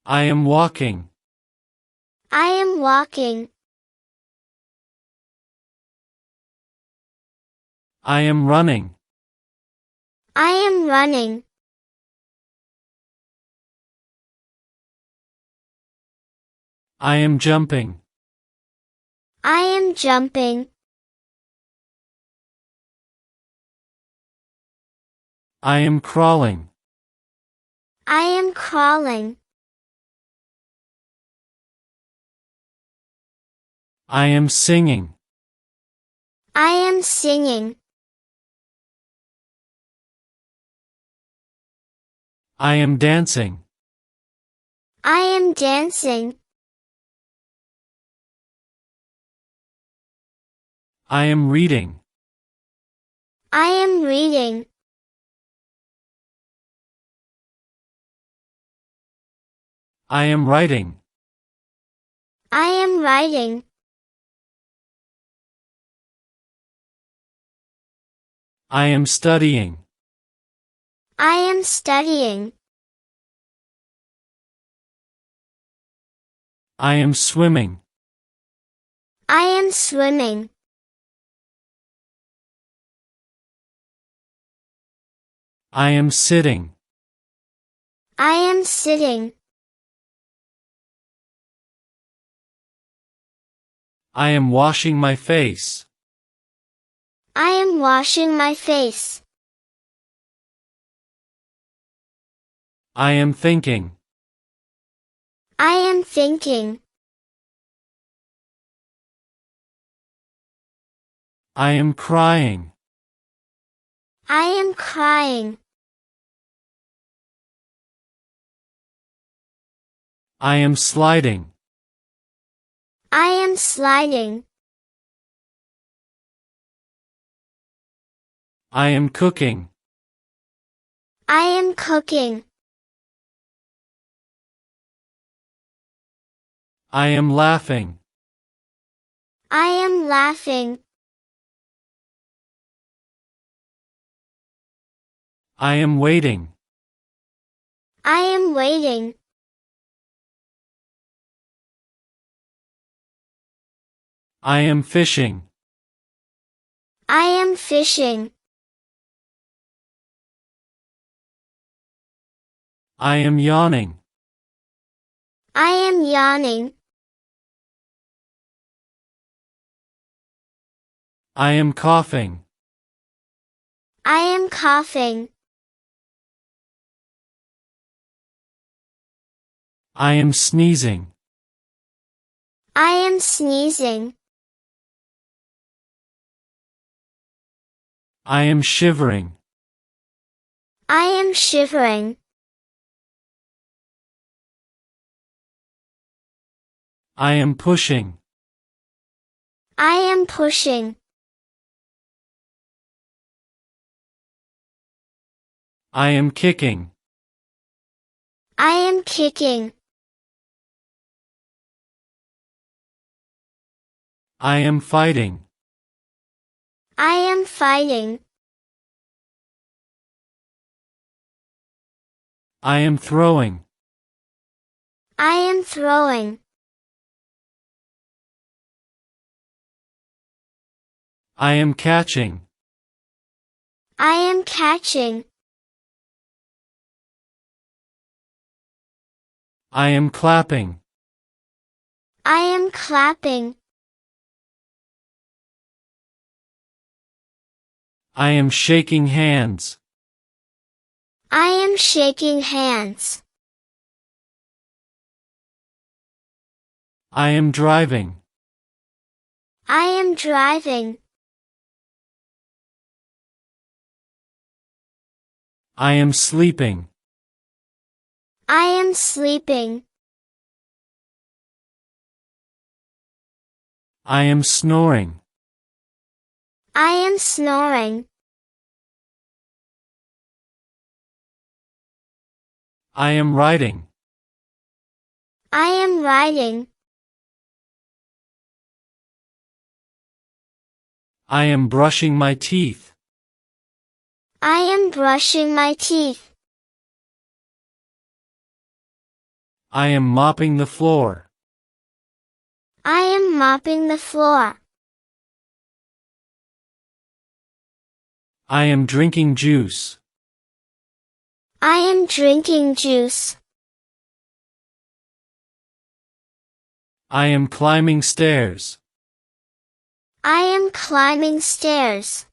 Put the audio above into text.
I am walking. I am walking. I am running. I am running. I am jumping. I am jumping. I am crawling. I am crawling. I am singing. I am singing. I am dancing. I am dancing. I am reading. I am reading. I am writing. I am writing. I am studying. I am studying. I am swimming. I am swimming. I am sitting. I am sitting. I am washing my face. I am washing my face. I am thinking. I am thinking. I am crying. I am crying. I am sliding. I am sliding. I am cooking. I am cooking. I am laughing. I am laughing. I am waiting. I am waiting. I am fishing. I am fishing. I am yawning. I am yawning. I am coughing. I am coughing. I am sneezing. I am sneezing. I am shivering. I am shivering. I am pushing. I am pushing. I am kicking. I am kicking. I am fighting. I am fighting. I am throwing. I am throwing. I am catching. I am catching. I am clapping. I am clapping. I am shaking hands. I am shaking hands. I am driving. I am driving. I am sleeping. I am sleeping. I am snoring. I am snoring. I am writing. I am writing. I am brushing my teeth. I am brushing my teeth. I am mopping the floor. I am mopping the floor. I am drinking juice. I am drinking juice. I am climbing stairs. I am climbing stairs.